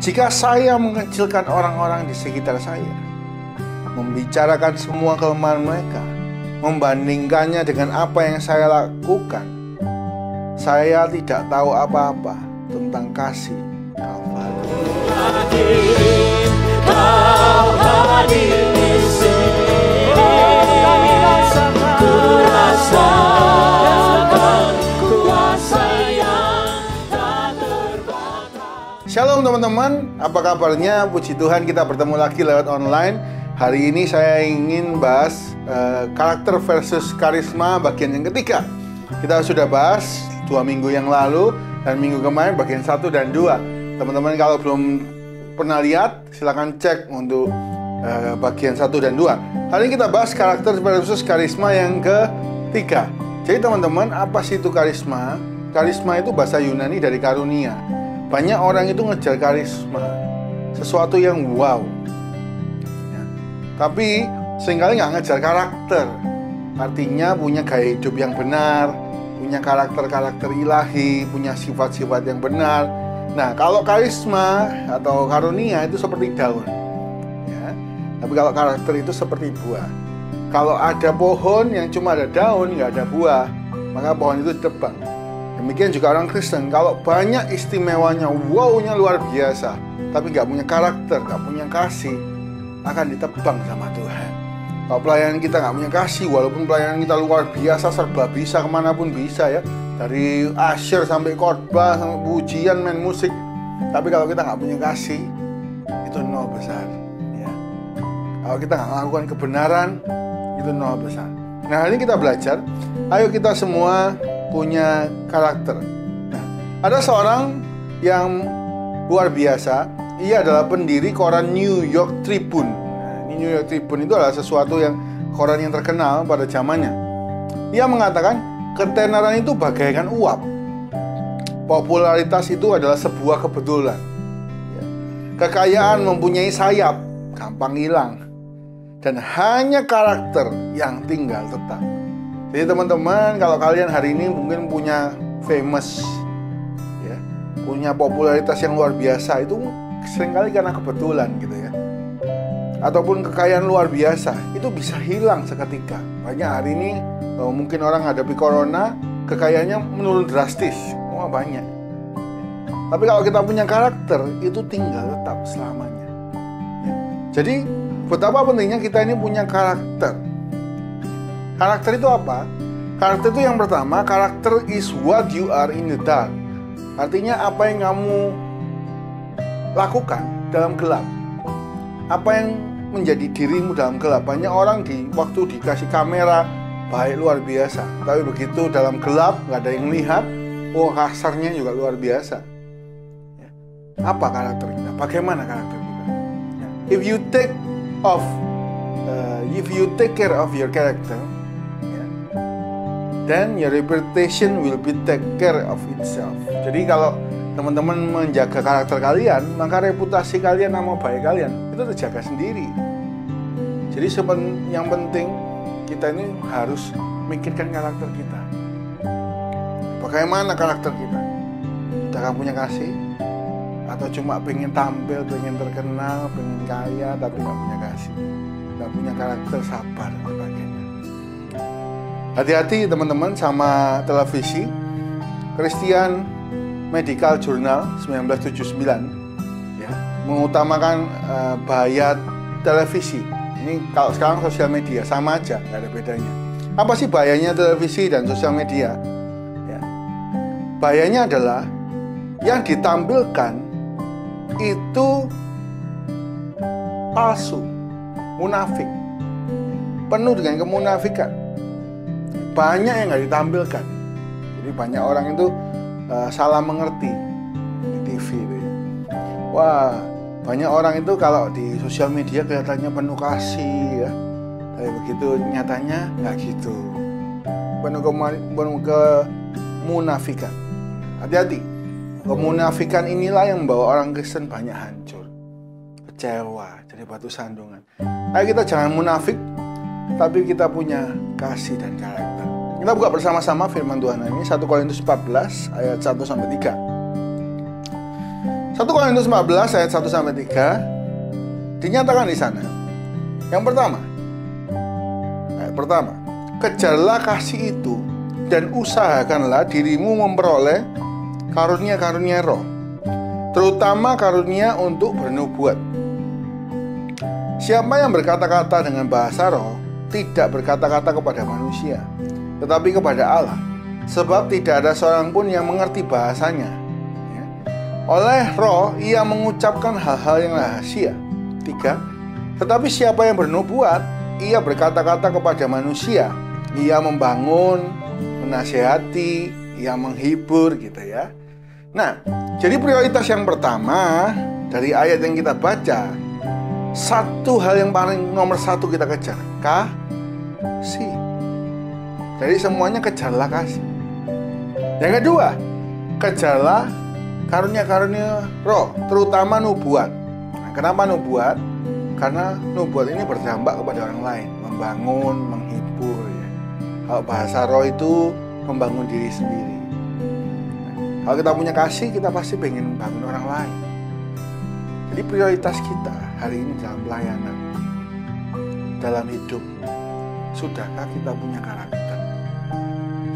Jika saya mengecilkan orang-orang di sekitar saya, membicarakan semua kelemahan mereka, membandingkannya dengan apa yang saya lakukan, saya tidak tahu apa-apa tentang kasih Kalvari. Kau hadir di sini, ku rasakan kuasa yang tak terbatas. Shalom teman-teman, apa kabarnya? Puji Tuhan kita bertemu lagi lewat online. Hari ini saya ingin bahas karakter versus karisma bagian yang ketiga. Kita sudah bahas 2 minggu yang lalu dan minggu kemarin bagian 1 dan 2. Teman-teman kalau belum pernah lihat, silakan cek untuk bagian 1 dan 2. Hari ini kita bahas karakter versus karisma yang ketiga. Jadi teman-teman, apa sih itu karisma? Karisma itu bahasa Yunani dari karunia. Banyak orang itu ngejar karisma, sesuatu yang wow ya. Tapi seringkali nggak ngejar karakter. Artinya punya gaya hidup yang benar, punya karakter-karakter ilahi, punya sifat-sifat yang benar. Nah, kalau karisma atau karunia itu seperti daun ya. Tapi kalau karakter itu seperti buah. Kalau ada pohon yang cuma ada daun, nggak ada buah, maka pohon itu ditebang. Demikian juga orang Kristen, kalau banyak istimewanya, wow-nya luar biasa, tapi nggak punya karakter, nggak punya kasih, akan ditebang sama Tuhan. Kalau pelayanan kita nggak punya kasih, walaupun pelayanan kita luar biasa, serba bisa, kemanapun bisa ya, dari asyir sampai khotbah, sampai pujian, main musik, tapi kalau kita nggak punya kasih, itu nol besar ya. Kalau kita nggak melakukan kebenaran, itu nol besar. Nah, hari ini kita belajar, ayo kita semua punya karakter. Nah, ada seorang yang luar biasa. Ia adalah pendiri koran New York Tribune. Nah, ini New York Tribune itu adalah sesuatu yang koran yang terkenal pada zamannya. Ia mengatakan ketenaran itu bagaikan uap. Popularitas itu adalah sebuah kebetulan. Kekayaan mempunyai sayap, gampang hilang. Dan hanya karakter yang tinggal tetap. Jadi teman-teman, kalau kalian hari ini mungkin punya famous ya, punya popularitas yang luar biasa, itu seringkali karena kebetulan gitu ya. Ataupun kekayaan luar biasa, itu bisa hilang seketika. Banyak hari ini mungkin orang hadapi corona, kekayaannya menurun drastis. Wah, banyak. Tapi kalau kita punya karakter, itu tinggal tetap selamanya ya. Jadi betapa pentingnya kita ini punya karakter. Karakter itu apa? Karakter itu yang pertama, karakter is what you are in the dark. Artinya apa yang kamu lakukan dalam gelap. Apa yang menjadi dirimu dalam gelap. Banyak orang waktu dikasih kamera baik luar biasa, tapi begitu dalam gelap nggak ada yang lihat, oh kasarnya juga luar biasa. Apa karakter kita? Bagaimana karakter kita? If you take care of your character, then your reputation will be take care of itself. Jadi kalau teman-teman menjaga karakter kalian, maka reputasi kalian, nama baik kalian itu terjaga sendiri. Jadi yang penting kita ini harus mikirkan karakter kita. Bagaimana karakter kita? Kita akan punya kasih? Atau cuma pengen tampil, pengen terkenal, pengen kaya, tapi nggak punya kasih, nggak punya karakter, sabar dan sebagainya. Hati-hati teman-teman sama televisi. Christian Medical Journal 1979 ya, mengutamakan bahaya televisi. Ini kalau sekarang sosial media sama aja, nggak ada bedanya. Apa sih bahayanya televisi dan sosial media? Ya. Bahayanya adalah yang ditampilkan itu palsu, munafik, penuh dengan kemunafikan. Banyak yang nggak ditampilkan. Jadi banyak orang itu salah mengerti di TV itu ya. Wah, banyak orang itu kalau di sosial media kelihatannya penuh kasih ya, tapi begitu nyatanya nggak gitu. Penuh kemunafikan. Hati-hati. Kemunafikan inilah yang membawa orang Kristen banyak hancur, kecewa, jadi batu sandungan. Ayo kita jangan munafik, tapi kita punya kasih dan karakter. Kita buka bersama-sama firman Tuhan ini 1 Korintus 14 ayat 1-3. 1 Korintus 14 ayat 1 sampai 3 dinyatakan di sana. Yang pertama, ayat pertama, kejarlah kasih itu dan usahakanlah dirimu memperoleh karunia-karunia roh, terutama karunia untuk bernubuat. Siapa yang berkata-kata dengan bahasa roh tidak berkata-kata kepada manusia, tetapi kepada Allah, sebab tidak ada seorang pun yang mengerti bahasanya. Oleh roh ia mengucapkan hal-hal yang rahasia. 3. Tetapi siapa yang bernubuat, ia berkata-kata kepada manusia, ia membangun, menasihati, ia menghibur, gitu ya. Nah, jadi prioritas yang pertama dari ayat yang kita baca, satu hal yang paling nomor satu kita kejar, kasih. Jadi semuanya kejarlah kasih. Yang kedua, kejarlah karunia-karunia roh, terutama nubuat. Nah, kenapa nubuat? Karena nubuat ini berdampak kepada orang lain, membangun, menghibur ya. Kalau bahasa roh itu membangun diri sendiri. Nah, kalau kita punya kasih, kita pasti pengen bangun orang lain. Jadi prioritas kita hari ini dalam pelayanan, dalam hidup, sudahkah kita punya karakter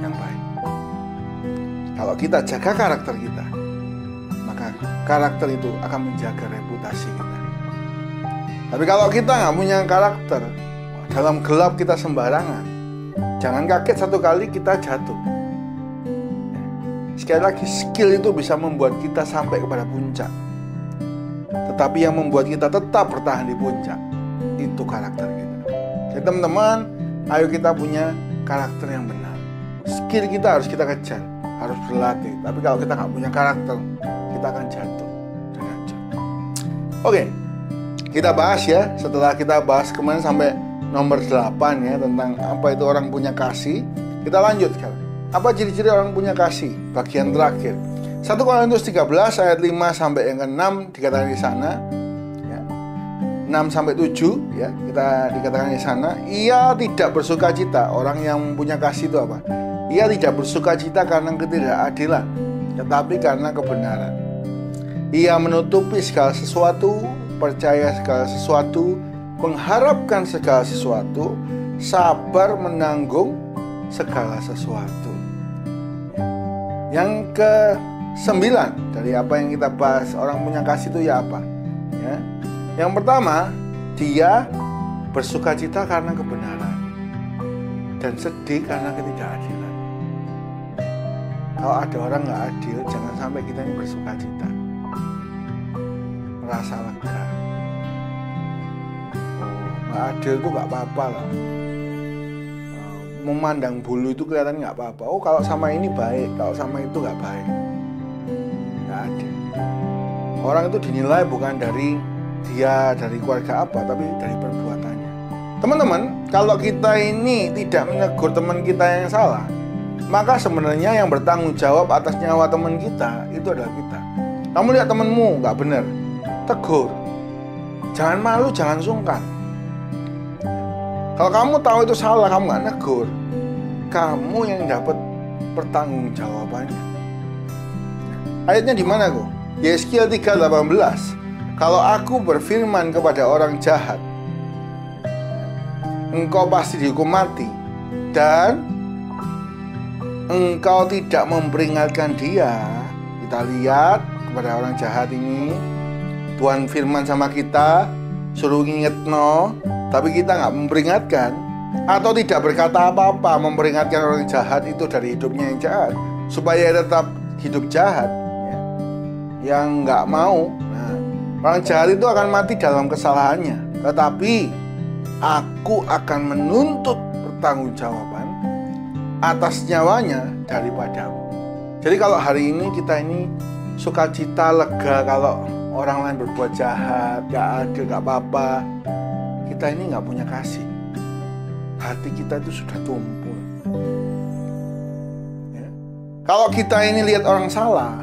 yang baik? Kalau kita jaga karakter kita, maka karakter itu akan menjaga reputasi kita. Tapi kalau kita nggak punya karakter, dalam gelap kita sembarangan, jangan kaget satu kali kita jatuh. Sekali lagi, skill itu bisa membuat kita sampai kepada puncak. Tetapi yang membuat kita tetap bertahan di puncak, itu karakter kita. Jadi teman-teman, ayo kita punya karakter yang benar. Skill kita harus kita kejar, harus berlatih. Tapi kalau kita nggak punya karakter, kita akan jatuh dan hancur. Oke, kita bahas ya. Setelah kita bahas kemarin sampai nomor 8 ya, tentang apa itu orang punya kasih, kita lanjut sekarang. Apa ciri-ciri orang punya kasih? Bagian terakhir. 1 Korintus 13 ayat 5 sampai yang ke-6 dikatakan di sana ya. 6 sampai 7 ya, kita dikatakan di sana, ia tidak bersukacita. Orang yang punya kasih itu apa? Ia tidak bersukacita karena ketidakadilan, tetapi karena kebenaran. Ia menutupi segala sesuatu, percaya segala sesuatu, mengharapkan segala sesuatu, sabar menanggung segala sesuatu. Yang ke-9 dari apa yang kita bahas, orang punya kasih itu ya apa? Ya. Yang pertama, dia bersukacita karena kebenaran dan sedih karena ketidakadilan. Kalau ada orang nggak adil, jangan sampai kita ini bersukacita, merasa lega. Nggak adil itu nggak apa-apa lah. Memandang bulu itu kelihatan nggak apa-apa. Oh, kalau sama ini baik, kalau sama itu nggak baik. Nggak adil. Orang itu dinilai bukan dari dia dari keluarga apa, tapi dari perbuatannya. Teman-teman, kalau kita ini tidak menegur teman kita yang salah, maka sebenarnya yang bertanggung jawab atas nyawa teman kita itu adalah kita. Kamu lihat temanmu nggak benar, tegur. Jangan malu, jangan sungkan. Kalau kamu tahu itu salah, kamu nggak negur, kamu yang dapat pertanggungjawabannya. Ayatnya di mana kok? Yeskiel 3:18. Kalau aku berfirman kepada orang jahat, engkau pasti dihukum mati, dan engkau tidak memperingatkan dia. Kita lihat kepada orang jahat ini, Tuhan firman sama kita, suruh inget no, tapi kita nggak memperingatkan, atau tidak berkata apa-apa memperingatkan orang jahat itu dari hidupnya yang jahat, supaya tetap hidup jahat ya. Yang nggak mau, nah, orang jahat itu akan mati dalam kesalahannya, tetapi aku akan menuntut pertanggungjawaban atas nyawanya daripadamu. Jadi kalau hari ini kita ini sukacita, lega kalau orang lain berbuat jahat, gak adil, gak apa-apa, kita ini gak punya kasih. Hati kita itu sudah tumpul ya. Kalau kita ini lihat orang salah,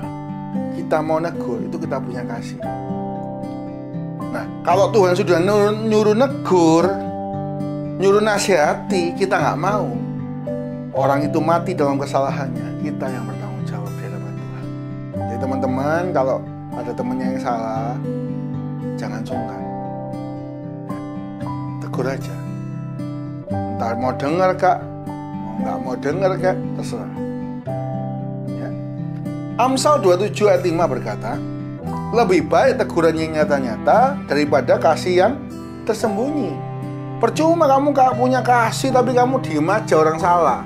kita mau negur, itu kita punya kasih. Nah, kalau Tuhan sudah nyuruh negur, nyuruh nasihati, kita gak mau, orang itu mati dalam kesalahannya, kita yang bertanggung jawab di hadapan Tuhan. Jadi teman-teman, kalau ada temennya yang salah, jangan sungkan. Tegur aja. Entah mau dengar kak, nggak mau dengar kak, terserah. Ya. Amsal 27 ayat 5 berkata, lebih baik teguran yang nyata-nyata daripada kasih yang tersembunyi. Percuma kamu gak punya kasih tapi kamu diem aja orang salah.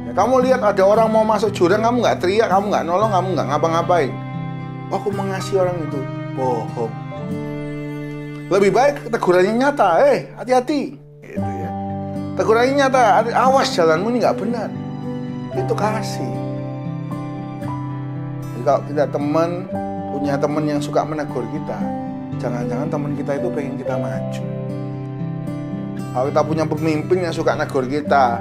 Ya, kamu lihat ada orang mau masuk jurang, kamu gak teriak, kamu gak nolong, kamu gak ngapa-ngapain. Oh, aku mengasihi orang itu. Bohong. Lebih baik tegurannya nyata. Hati-hati. Gitu ya. Tegurannya nyata. Awas, jalanmu ini gak benar. Itu kasih. Jadi kalau kita punya teman yang suka menegur kita, jangan-jangan teman kita itu pengen kita maju. Kalau kita punya pemimpin yang suka negur kita,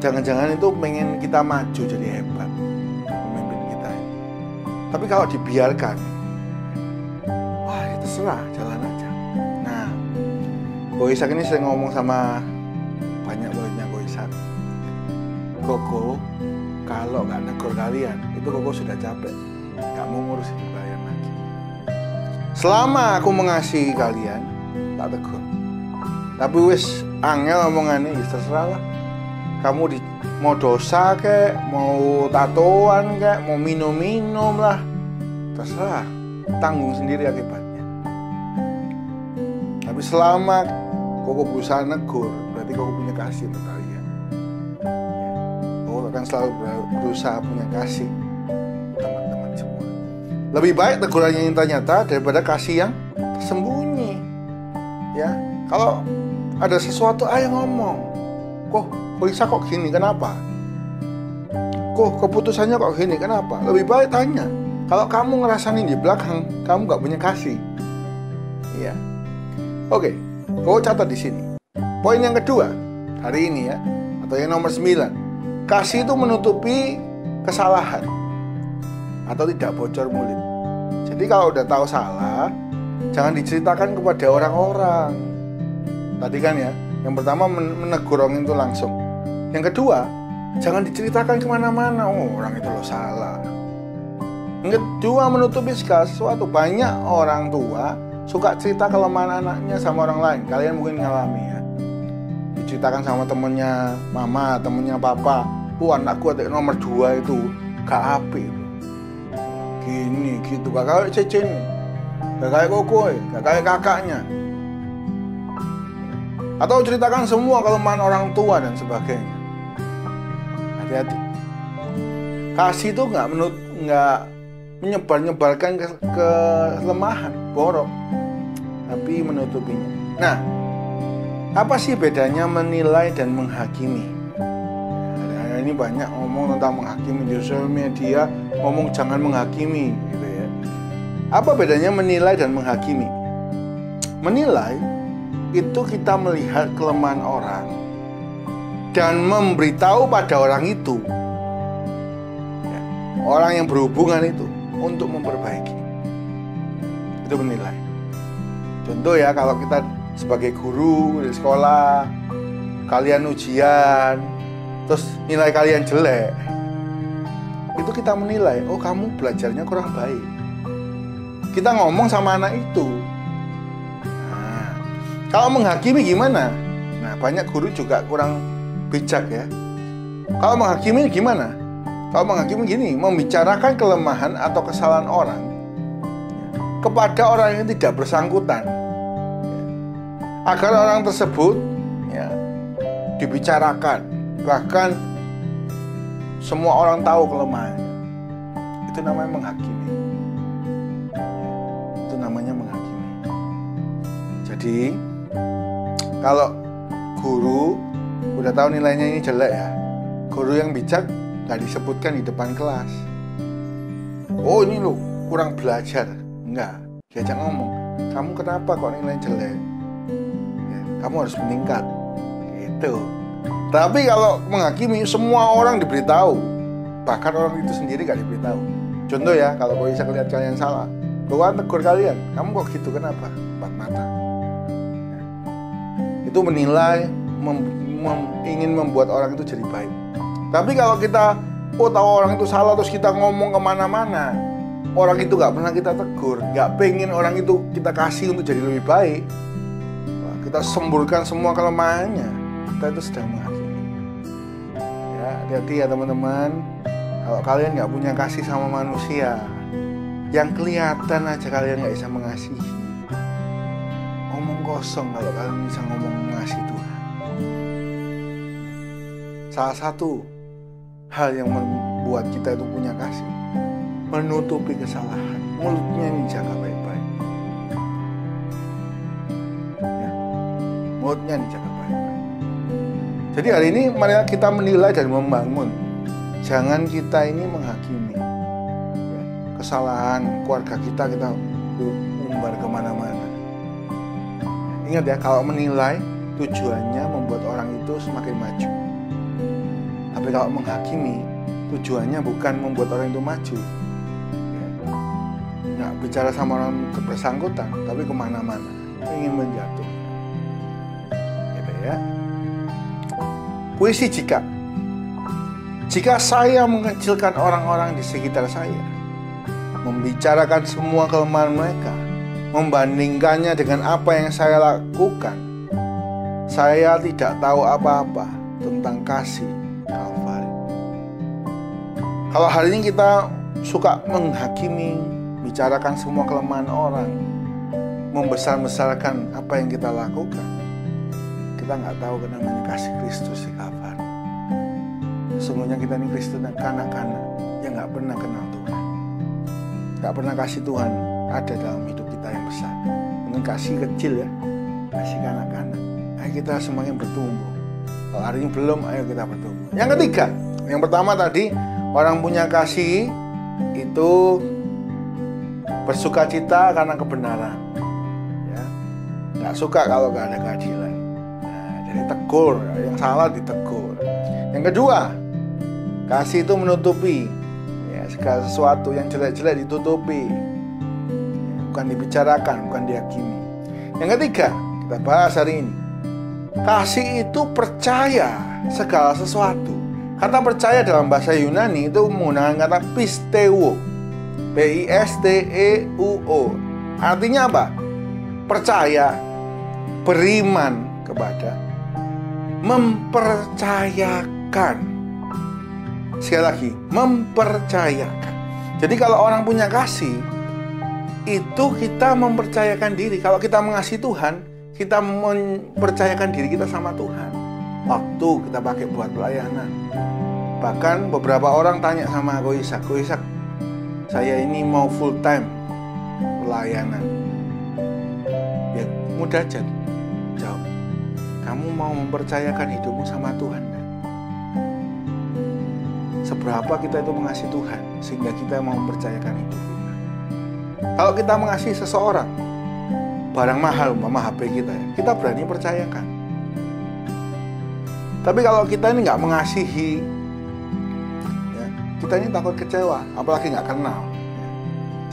jangan-jangan itu pengen kita maju jadi hebat, pemimpin kita. Tapi kalau dibiarkan, wah ya terserah, jalan aja. Nah, Ko Ishak ini sering ngomong sama banyak muridnya Ko Ishak. Koko, kalau nggak negur kalian, itu Koko sudah capek, nggak mau ngurusin kalian lagi. Selama aku mengasihi kalian, tak tegur. Tapi wis angel omongannya, ya terserah lah. Kamu mau dosa kek, mau tatoan kek, mau minum-minum lah, terserah, tanggung sendiri akibatnya. Tapi selama Koko berusaha negur, berarti Koko punya kasih untuk kalian. Koko akan selalu berusaha punya kasih untuk teman-teman semua. Lebih baik tegurannya yang nyata daripada kasih yang tersembunyi. Ya, kalau ada sesuatu, ayo ngomong. Kok bisa kok gini, kenapa? Kok keputusannya kok gini, kenapa? Lebih baik tanya. Kalau kamu ngerasain di belakang, kamu gak punya kasih. Iya. Oke, kau catat di sini. Poin yang kedua hari ini ya, atau yang nomor 9. Kasih itu menutupi kesalahan atau tidak bocor mulut. Jadi kalau udah tahu salah, jangan diceritakan kepada orang-orang. Tadi kan ya, yang pertama menegur orang itu langsung. Yang kedua, jangan diceritakan kemana-mana. Oh, orang itu loh salah. Yang kedua, menutupi segala sesuatu. Banyak orang tua suka cerita kelemahan anaknya sama orang lain. Kalian mungkin ngalami ya. Diceritakan sama temennya mama, temennya papa. Anakku adik nomor 2 itu gak apik. Gini, gitu. Gak kayak Cece nih. Gak kayak Koko, gak kayak kakaknya. Atau ceritakan semua kelemahan orang tua dan sebagainya. Hati-hati. Kasih itu nggak menyebar-nyebarkan kelemahan, borok, tapi menutupinya. Nah, apa sih bedanya menilai dan menghakimi? Nah, ini banyak ngomong tentang menghakimi di sosial media, ngomong jangan menghakimi, gitu ya. Apa bedanya menilai dan menghakimi? Menilai itu kita melihat kelemahan orang dan memberitahu pada orang itu, ya, orang yang berhubungan itu, untuk memperbaiki. Itu menilai. Contoh ya, kalau kita sebagai guru di sekolah, kalian ujian, terus nilai kalian jelek, itu kita menilai, oh kamu belajarnya kurang baik. Kita ngomong sama anak itu. Kalau menghakimi gimana? Nah, banyak guru juga kurang bijak ya. Kalau menghakimi gimana? Kalau menghakimi gini, membicarakan kelemahan atau kesalahan orang kepada orang yang tidak bersangkutan, agar orang tersebut ya, dibicarakan, bahkan semua orang tahu kelemahannya. Itu namanya menghakimi. Itu namanya menghakimi. Jadi kalau guru udah tahu nilainya ini jelek ya, guru yang bijak gak disebutkan di depan kelas. Oh ini lo kurang belajar. Enggak, diajak ngomong, kamu kenapa kok nilainya jelek ya, kamu harus meningkat gitu. Tapi kalau menghakimi, semua orang diberitahu, bahkan orang itu sendiri gak diberitahu. Contoh ya, kalau kau bisa lihat kalian salah, gua tegur kalian, kamu kok gitu, kenapa? Empat mata. Itu menilai, ingin membuat orang itu jadi baik. Tapi kalau kita tahu orang itu salah terus kita ngomong kemana-mana, orang itu nggak pernah kita tegur, nggak pengen orang itu kita kasih untuk jadi lebih baik, kita semburkan semua kelemahannya, kita itu sedang menghakimi. Ya, hati-hati ya teman-teman. Kalau kalian nggak punya kasih sama manusia, yang kelihatan aja kalian nggak bisa mengasihi, ngomong kosong kalau kalian bisa ngomong mengasihi Tuhan. Salah satu hal yang membuat kita itu punya kasih, menutupi kesalahan, mulutnya yang dijaga baik-baik. Ya, mulutnya dijaga baik-baik. Jadi hari ini mari kita menilai dan membangun. Jangan kita ini menghakimi. Ya, kesalahan keluarga kita umbar kemana-mana. Ingat ya, kalau menilai tujuannya membuat orang itu semakin maju. Tapi kalau menghakimi, tujuannya bukan membuat orang itu maju. Ya, nggak bicara sama orang bersangkutan, tapi kemana-mana, ingin menjatuh. Gitu ya. Puisi jika saya mengecilkan orang-orang di sekitar saya, membicarakan semua kelemahan mereka, membandingkannya dengan apa yang saya lakukan, saya tidak tahu apa-apa tentang kasih Kalvari. Kalau hari ini kita suka menghakimi, bicarakan semua kelemahan orang, membesar-besarkan apa yang kita lakukan, kita nggak tahu namanya kasih Kristus di Kalvari. Sesungguhnya kita ini Kristen kanak-kanak yang nggak pernah kenal Tuhan, nggak pernah kasih Tuhan ada dalam hidup kita yang besar. Mungkin kasih kecil ya, kasih kanak-kanak. Ayo kita semakin bertumbuh. Kalau hari ini belum, ayo kita bertumbuh. Yang ketiga, yang pertama tadi, orang punya kasih itu bersukacita karena kebenaran. Ya, nggak suka kalau nggak ada keadilan. Nah, jadi tegur, yang salah ditegur. Yang kedua, kasih itu menutupi, ya, segala sesuatu yang jelek-jelek ditutupi, ya, bukan dibicarakan, bukan dihakimi. Yang ketiga, kita bahas hari ini, kasih itu percaya segala sesuatu. Kata percaya dalam bahasa Yunani itu menggunakan kata pisteuo, P-I-S-T-E-U-O. Artinya apa? Percaya, beriman kepada, mempercayakan. Sekali lagi, mempercayakan. Jadi kalau orang punya kasih, itu kita mempercayakan diri. Kalau kita mengasihi Tuhan, kita mempercayakan diri kita sama Tuhan. Waktu kita pakai buat pelayanan. Bahkan beberapa orang tanya sama Ko Ishak, saya ini mau full time pelayanan. Ya mudah aja jawab, kamu mau mempercayakan hidupmu sama Tuhan kan? Seberapa kita itu mengasihi Tuhan sehingga kita mau mempercayakan hidup kita. Kalau kita mengasihi seseorang, barang mahal umpama HP kita ya, kita berani percayakan. Tapi kalau kita ini nggak mengasihi, ya, kita ini takut kecewa, apalagi nggak kenal. Ya.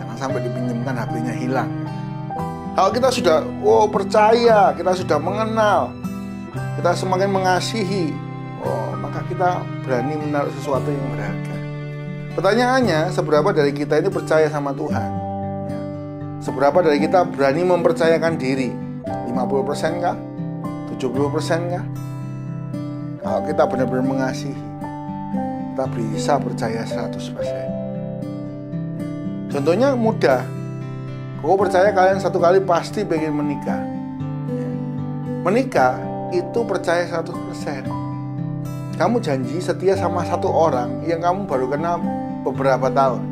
Jangan sampai dipinjamkan HP-nya hilang. Kalau kita sudah percaya, kita sudah mengenal, kita semakin mengasihi, maka kita berani menaruh sesuatu yang berharga. Pertanyaannya, seberapa dari kita ini percaya sama Tuhan? Ya. Seberapa dari kita berani mempercayakan diri? 50% kah? 70% kah? Kalau kita benar-benar mengasihi, kita bisa percaya 100%. Contohnya mudah. Aku percaya kalian satu kali pasti pengen menikah. Ya. Menikah itu percaya 100%. Kamu janji setia sama satu orang yang kamu baru kenal beberapa tahun.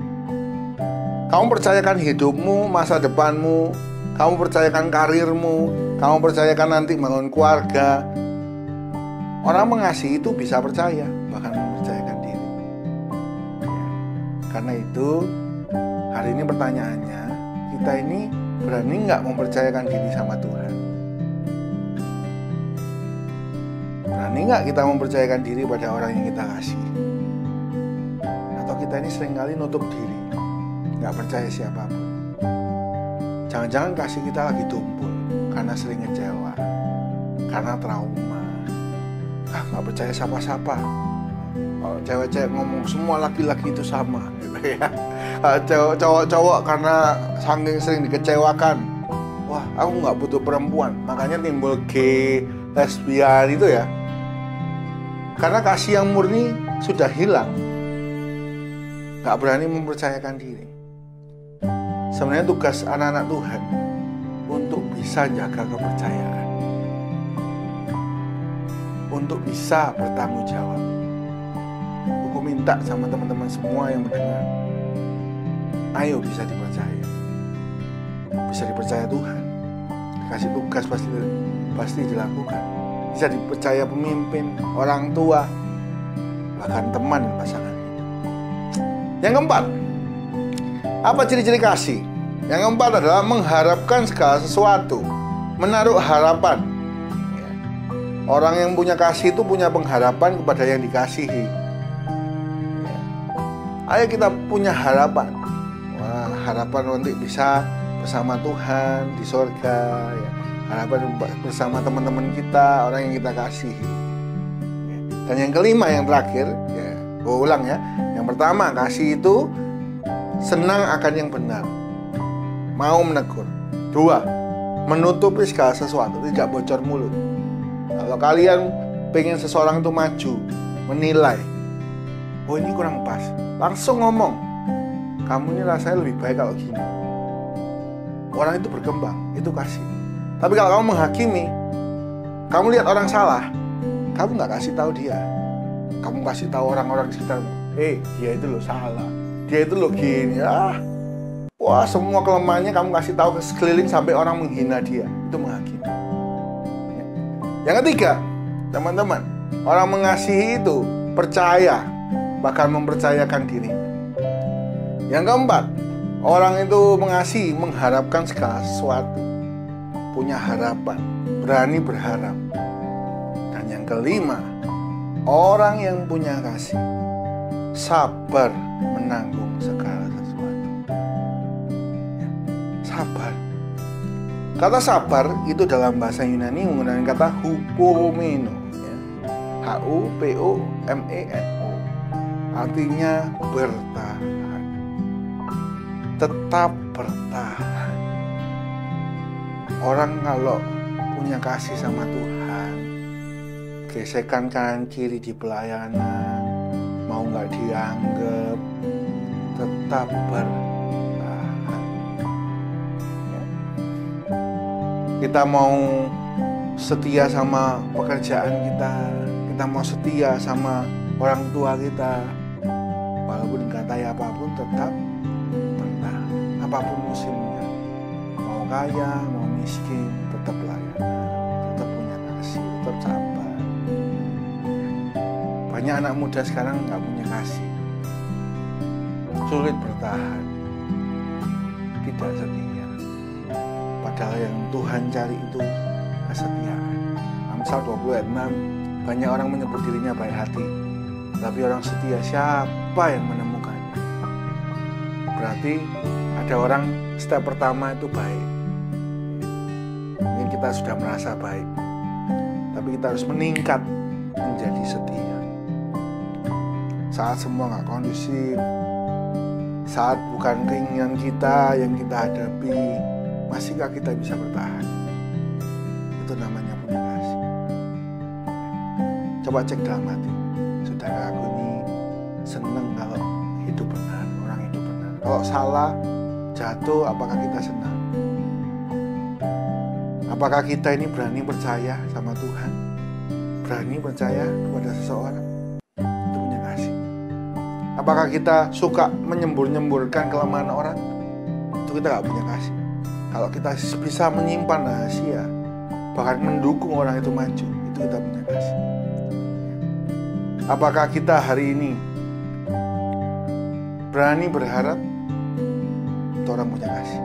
Kamu percayakan hidupmu, masa depanmu, kamu percayakan karirmu, kamu percayakan nanti bangun keluarga. Orang mengasihi itu bisa percaya, bahkan mempercayakan diri. Ya. Karena itu, hari ini pertanyaannya, kita ini berani nggak mempercayakan diri sama Tuhan? Berani nggak kita mempercayakan diri pada orang yang kita kasih? Atau kita ini seringkali nutup diri, nggak percaya siapapun? Jangan-jangan kasih kita lagi tumpul karena sering kecewa, karena trauma. Nggak percaya siapa-siapa. Kalau cewek-cewek ngomong semua laki-laki itu sama, gitu ya. Cowok-cowok karena saking sering dikecewakan, wah aku nggak butuh perempuan, makanya timbul gay, lesbian itu ya. Karena kasih yang murni sudah hilang, nggak berani mempercayakan diri. Sebenarnya tugas anak-anak Tuhan untuk bisa jaga kepercayaan, untuk bisa bertanggung jawab. Aku minta sama teman-teman semua yang mendengar, ayo bisa dipercaya. Bisa dipercaya Tuhan, dikasih tugas pasti dilakukan. Bisa dipercaya pemimpin, orang tua, bahkan teman pasangan hidup. Yang keempat, apa ciri-ciri kasih? Yang keempat adalah mengharapkan segala sesuatu, menaruh harapan. Orang yang punya kasih itu punya pengharapan kepada yang dikasihi. Ayo kita punya harapan. Wah, harapan untuk bisa bersama Tuhan di sorga, ya. Harapan bersama teman-teman kita, orang yang kita kasihi. Dan yang kelima, yang terakhir, ya, gue ulang ya. Yang pertama, kasih itu senang akan yang benar, mau menegur. Dua, menutupi segala sesuatu, tidak bocor mulut. Kalau kalian pengen seseorang itu maju, menilai, oh ini kurang pas, langsung ngomong, kamu ini rasanya lebih baik kalau gini. Orang itu berkembang, itu kasih. Tapi kalau kamu menghakimi, kamu lihat orang salah, kamu nggak kasih tahu dia, kamu kasih tahu orang-orang di sekitarmu, dia itu loh salah, dia itu loh gini, wah semua kelemahannya kamu kasih tahu ke sekeliling sampai orang menghina dia, itu menghakimi. Yang ketiga, teman-teman, orang mengasihi itu percaya, bahkan mempercayakan diri. Yang keempat, orang itu mengasihi, mengharapkan segala sesuatu, punya harapan, berani berharap. Dan yang kelima, orang yang punya kasih, sabar menanggung segala sesuatu. Ya, sabar. Kata sabar itu dalam bahasa Yunani menggunakan kata hupomeno, ya. H-U-P-O-M-E-N-O, artinya bertahan, tetap bertahan. Orang kalau punya kasih sama Tuhan, gesekan kanan kiri di pelayanan, mau nggak dianggap, tetap bertahan. Kita mau setia sama pekerjaan kita, kita mau setia sama orang tua kita, walaupun dikatai apapun tetap bertahan, apapun musimnya, mau kaya, mau miskin, tetap layanan, tetap punya kasih, tetap sabar. Banyak anak muda sekarang nggak punya kasih, sulit bertahan, tidak setia. Padahal yang Tuhan cari itu kesetiaan. Amsal 20 ayat 6, banyak orang menyebut dirinya baik hati, tapi orang setia siapa yang menemukannya? Berarti ada orang step pertama itu baik. Mungkin kita sudah merasa baik, tapi kita harus meningkat menjadi setia. Saat semua nggak kondusif, saat bukan keinginan kita yang kita hadapi, masihkah kita bisa bertahan? Itu namanya punya kasih. Coba cek dalam hati, sudahkah aku ini senang kalau hidup benar, orang hidup benar? Kalau salah, jatuh, apakah kita senang? Apakah kita ini berani percaya sama Tuhan? Berani percaya kepada seseorang? Itu punya kasih. Apakah kita suka menyembur-nyemburkan kelemahan orang? Itu kita gak punya kasih. Kalau kita bisa menyimpan rahasia, bahkan mendukung orang itu maju, itu kita punya kasih. Apakah kita hari ini berani berharap? Itu orang punya kasih.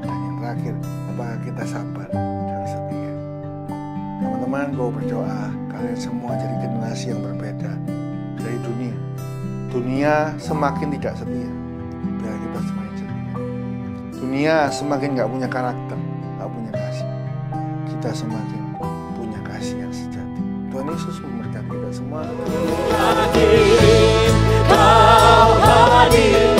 Dan yang terakhir, apakah kita sabar dan setia? Teman-teman, gue berdoa kalian semua jadi generasi yang berbeda dari dunia. Dunia semakin tidak setia, biar kita semakin setia. Dunia semakin gak punya karakter, gak punya kasih. Kita semakin punya kasih yang sejati. Tuhan Yesus memberkati kita semua. Kau hadir